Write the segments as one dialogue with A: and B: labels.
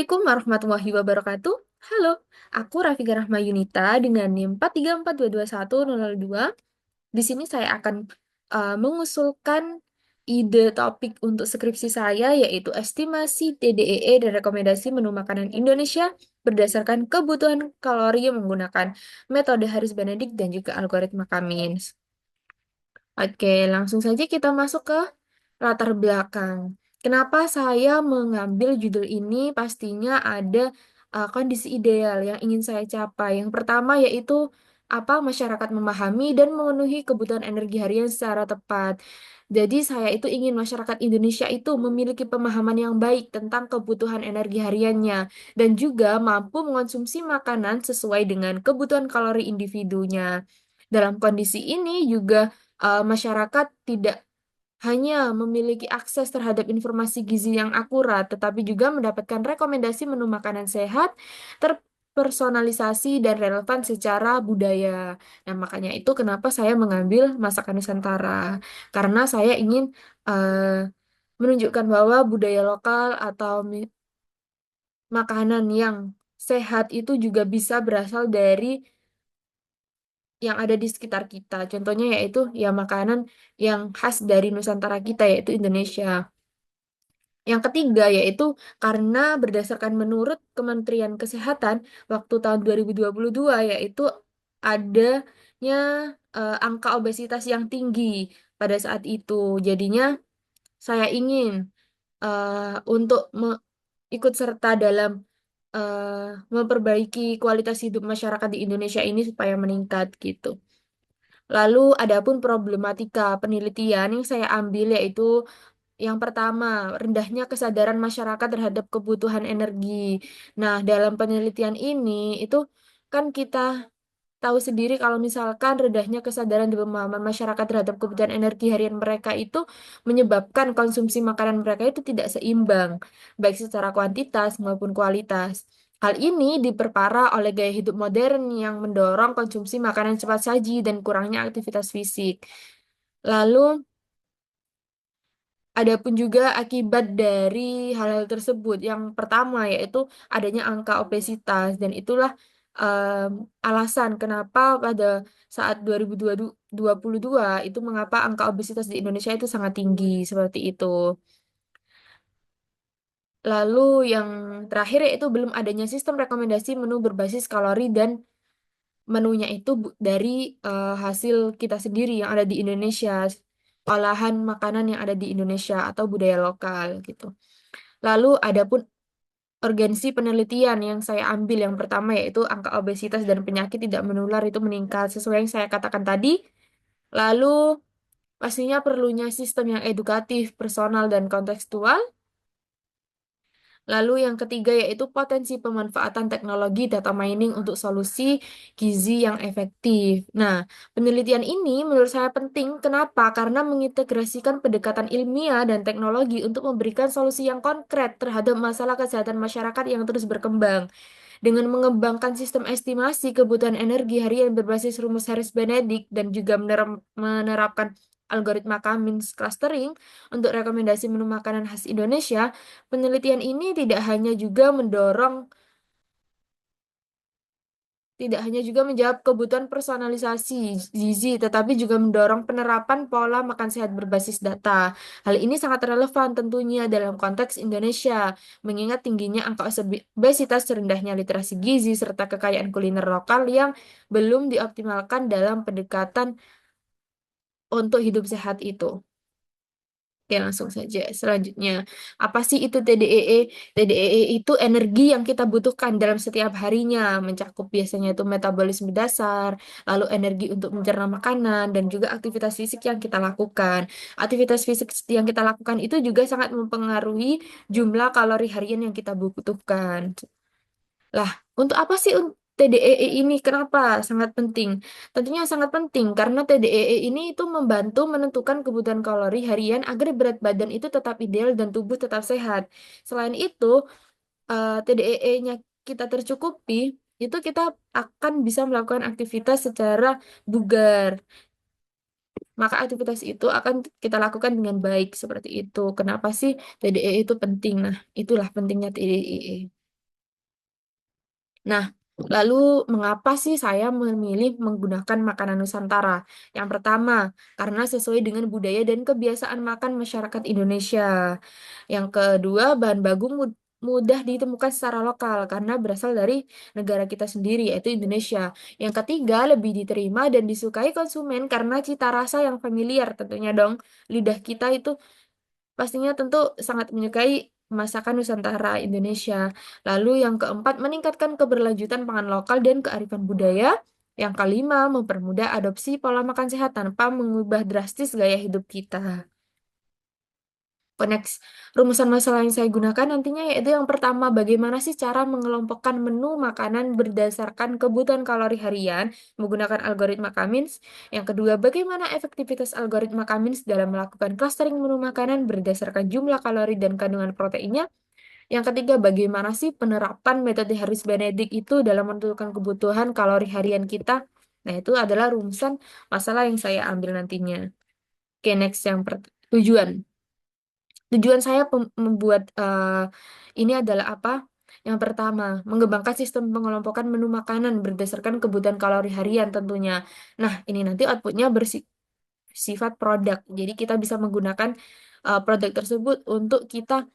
A: Assalamualaikum warahmatullahi wabarakatuh. Halo, aku Rafika Rahma Yunita dengan NIM 434221002. Di sini saya akan mengusulkan ide topik untuk skripsi saya yaitu estimasi TDEE dan rekomendasi menu makanan Indonesia berdasarkan kebutuhan kalori menggunakan metode Harris Benedict dan juga algoritma Cummins. Oke, langsung saja kita masuk ke latar belakang. Kenapa saya mengambil judul ini? Pastinya ada kondisi ideal yang ingin saya capai. Yang pertama yaitu apa masyarakat memahami dan memenuhi kebutuhan energi harian secara tepat. Jadi saya itu ingin masyarakat Indonesia itu memiliki pemahaman yang baik tentang kebutuhan energi hariannya dan juga mampu mengonsumsi makanan sesuai dengan kebutuhan kalori individunya. Dalam kondisi ini juga masyarakat tidak hanya memiliki akses terhadap informasi gizi yang akurat, tetapi juga mendapatkan rekomendasi menu makanan sehat, terpersonalisasi, dan relevan secara budaya. Nah, makanya itu kenapa saya mengambil masakan Nusantara. Karena saya ingin menunjukkan bahwa budaya lokal atau makanan yang sehat itu juga bisa berasal dari yang ada di sekitar kita. Contohnya yaitu ya makanan yang khas dari Nusantara kita yaitu Indonesia. Yang ketiga yaitu karena berdasarkan menurut Kementerian Kesehatan waktu tahun 2022 yaitu adanya angka obesitas yang tinggi pada saat itu. Jadinya saya ingin untuk ikut serta dalam memperbaiki kualitas hidup masyarakat di Indonesia ini supaya meningkat gitu. Lalu adapun problematika penelitian yang saya ambil yaitu yang pertama, rendahnya kesadaran masyarakat terhadap kebutuhan energi. Nah, dalam penelitian ini itu kan kita tahu sendiri kalau misalkan rendahnya kesadaran dan pemahaman masyarakat terhadap kebutuhan energi harian mereka itu menyebabkan konsumsi makanan mereka itu tidak seimbang, baik secara kuantitas maupun kualitas. Hal ini diperparah oleh gaya hidup modern yang mendorong konsumsi makanan cepat saji dan kurangnya aktivitas fisik. Lalu, adapun juga akibat dari hal-hal tersebut. Yang pertama yaitu adanya angka obesitas dan itulah em, alasan kenapa pada saat 2022 itu mengapa angka obesitas di Indonesia itu sangat tinggi seperti itu. Lalu yang terakhir yaitu belum adanya sistem rekomendasi menu berbasis kalori dan menunya itu dari hasil kita sendiri yang ada di Indonesia, olahan makanan yang ada di Indonesia atau budaya lokal gitu. Lalu adapun urgensi penelitian yang saya ambil yang pertama yaitu angka obesitas dan penyakit tidak menular itu meningkat sesuai yang saya katakan tadi. Lalu pastinya perlunya sistem yang edukatif, personal, dan kontekstual. Lalu yang ketiga yaitu potensi pemanfaatan teknologi data mining untuk solusi gizi yang efektif. Nah, penelitian ini menurut saya penting. Kenapa? Karena mengintegrasikan pendekatan ilmiah dan teknologi untuk memberikan solusi yang konkret terhadap masalah kesehatan masyarakat yang terus berkembang. Dengan mengembangkan sistem estimasi kebutuhan energi harian berbasis rumus Harris-Benedict dan juga menerapkan algoritma Cummins clustering untuk rekomendasi menu makanan khas Indonesia, penelitian ini tidak hanya juga menjawab kebutuhan personalisasi gizi, tetapi juga mendorong penerapan pola makan sehat berbasis data. Hal ini sangat relevan tentunya dalam konteks Indonesia, mengingat tingginya angka obesitas, rendahnya literasi gizi, serta kekayaan kuliner lokal yang belum dioptimalkan dalam pendekatan untuk hidup sehat itu. Oke, langsung saja. Selanjutnya, apa sih itu TDEE? TDEE itu energi yang kita butuhkan dalam setiap harinya, mencakup biasanya itu metabolisme dasar, lalu energi untuk mencerna makanan, dan juga aktivitas fisik yang kita lakukan. Aktivitas fisik yang kita lakukan itu juga sangat mempengaruhi jumlah kalori harian yang kita butuhkan. Lah, untuk apa sih TDEE ini? Kenapa sangat penting? Tentunya sangat penting karena TDEE ini itu membantu menentukan kebutuhan kalori harian agar berat badan itu tetap ideal dan tubuh tetap sehat. Selain itu, TDEE-nya kita tercukupi, itu kita akan bisa melakukan aktivitas secara bugar. Maka aktivitas itu akan kita lakukan dengan baik seperti itu. Kenapa sih TDEE itu penting? Nah, itulah pentingnya TDEE. Nah, lalu mengapa sih saya memilih menggunakan makanan Nusantara? Yang pertama, karena sesuai dengan budaya dan kebiasaan makan masyarakat Indonesia. Yang kedua, bahan baku mudah ditemukan secara lokal karena berasal dari negara kita sendiri, yaitu Indonesia. Yang ketiga, lebih diterima dan disukai konsumen karena cita rasa yang familiar tentunya dong. Lidah kita itu pastinya tentu sangat menyukai masakan Nusantara Indonesia. Lalu yang keempat, meningkatkan keberlanjutan pangan lokal dan kearifan budaya. Yang kelima, mempermudah adopsi pola makan sehat tanpa mengubah drastis gaya hidup kita. Next, rumusan masalah yang saya gunakan nantinya yaitu yang pertama, bagaimana sih cara mengelompokkan menu makanan berdasarkan kebutuhan kalori harian menggunakan algoritma Cummins. Yang kedua, bagaimana efektivitas algoritma Cummins dalam melakukan clustering menu makanan berdasarkan jumlah kalori dan kandungan proteinnya. Yang ketiga, bagaimana sih penerapan metode Harris Benedict itu dalam menentukan kebutuhan kalori harian kita. Nah, itu adalah rumusan masalah yang saya ambil nantinya. Oke, next yang tujuan. Tujuan saya membuat ini adalah apa? Yang pertama, mengembangkan sistem pengelompokan menu makanan berdasarkan kebutuhan kalori harian tentunya. Nah, ini nanti outputnya bersifat produk. Jadi kita bisa menggunakan produk tersebut untuk kita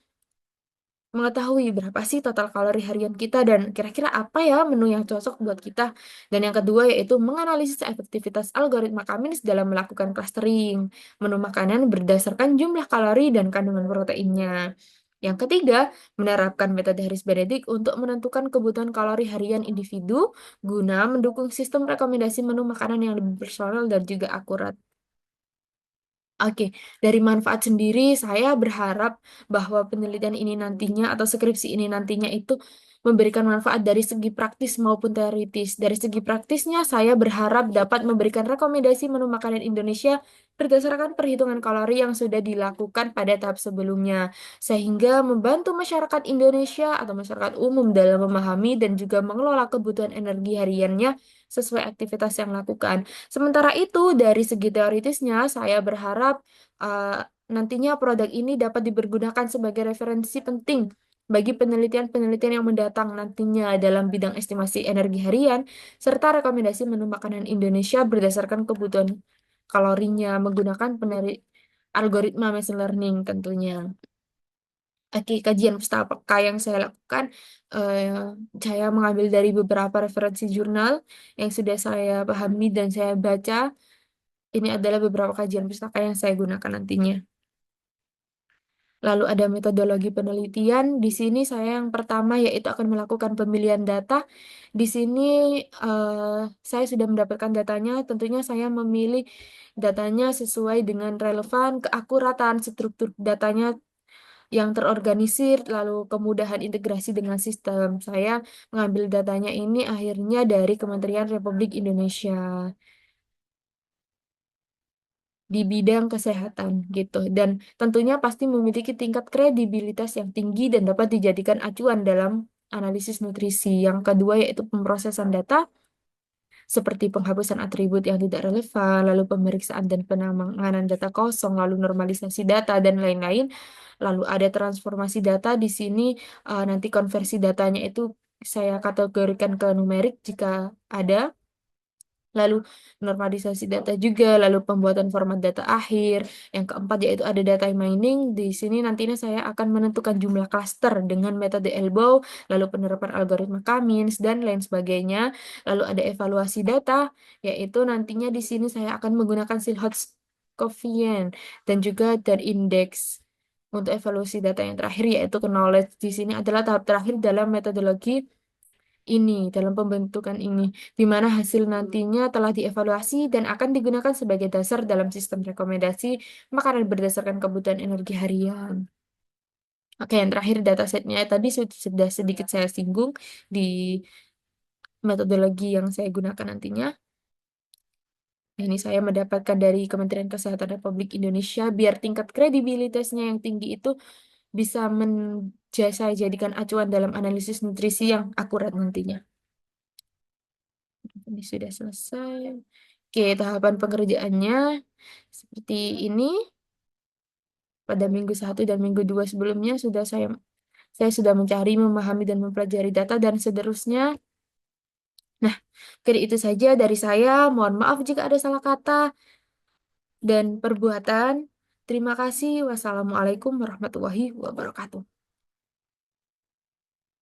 A: mengetahui berapa sih total kalori harian kita dan kira-kira apa ya menu yang cocok buat kita. Dan yang kedua yaitu menganalisis efektivitas algoritma Cummins dalam melakukan clustering menu makanan berdasarkan jumlah kalori dan kandungan proteinnya. Yang ketiga, menerapkan metode Harris Benedict untuk menentukan kebutuhan kalori harian individu guna mendukung sistem rekomendasi menu makanan yang lebih personal dan juga akurat. Oke, dari manfaat sendiri, saya berharap bahwa penelitian ini nantinya atau skripsi ini nantinya itu memberikan manfaat dari segi praktis maupun teoritis. Dari segi praktisnya, saya berharap dapat memberikan rekomendasi menu makanan Indonesia berdasarkan perhitungan kalori yang sudah dilakukan pada tahap sebelumnya, sehingga membantu masyarakat Indonesia atau masyarakat umum dalam memahami dan juga mengelola kebutuhan energi hariannya sesuai aktivitas yang dilakukan. Sementara itu, dari segi teoritisnya, saya berharap uh, nantinya produk ini dapat dipergunakan sebagai referensi penting bagi penelitian-penelitian yang mendatang nantinya dalam bidang estimasi energi harian, serta rekomendasi menu makanan Indonesia berdasarkan kebutuhan kalorinya menggunakan algoritma machine learning tentunya. Oke, kajian pustaka yang saya lakukan, eh, saya mengambil dari beberapa referensi jurnal yang sudah saya pahami dan saya baca. Ini adalah beberapa kajian pustaka yang saya gunakan nantinya. Lalu ada metodologi penelitian. Di sini saya yang pertama yaitu akan melakukan pemilihan data. Di sini saya sudah mendapatkan datanya. Tentunya saya memilih datanya sesuai dengan relevan, keakuratan, struktur datanya yang terorganisir, lalu kemudahan integrasi dengan sistem. Saya mengambil datanya ini akhirnya dari Kementerian Republik Indonesia di bidang kesehatan gitu. Dan tentunya pasti memiliki tingkat kredibilitas yang tinggi dan dapat dijadikan acuan dalam analisis nutrisi. Yang kedua yaitu pemrosesan data seperti penghapusan atribut yang tidak relevan, lalu pemeriksaan dan penanganan data kosong, lalu normalisasi data dan lain-lain. Lalu ada transformasi data di sini, nanti konversi datanya itu saya kategorikan ke numerik jika ada. Lalu normalisasi data juga, lalu pembuatan format data akhir. Yang keempat yaitu ada data mining. Di sini nantinya saya akan menentukan jumlah cluster dengan metode elbow, lalu penerapan algoritma Cummins dan lain sebagainya. Lalu ada evaluasi data, yaitu nantinya di sini saya akan menggunakan Silhouette Coefficient dan juga dan index. Untuk evaluasi data yang terakhir yaitu knowledge. Di sini adalah tahap terakhir dalam metodologi ini, dalam pembentukan ini, di mana hasil nantinya telah dievaluasi dan akan digunakan sebagai dasar dalam sistem rekomendasi makanan berdasarkan kebutuhan energi harian. Oke, yang terakhir datasetnya tadi sudah sedikit saya singgung di metodologi yang saya gunakan nantinya. Ini saya mendapatkan dari Kementerian Kesehatan Republik Indonesia biar tingkat kredibilitasnya yang tinggi itu bisa saya jadikan acuan dalam analisis nutrisi yang akurat nantinya. Ini sudah selesai. Oke, tahapan pengerjaannya seperti ini. Pada minggu 1 dan minggu 2 sebelumnya saya sudah mencari, memahami dan mempelajari data dan seterusnya. Nah, kira itu saja dari saya. Mohon maaf jika ada salah kata dan perbuatan. Terima kasih. Wassalamualaikum warahmatullahi wabarakatuh.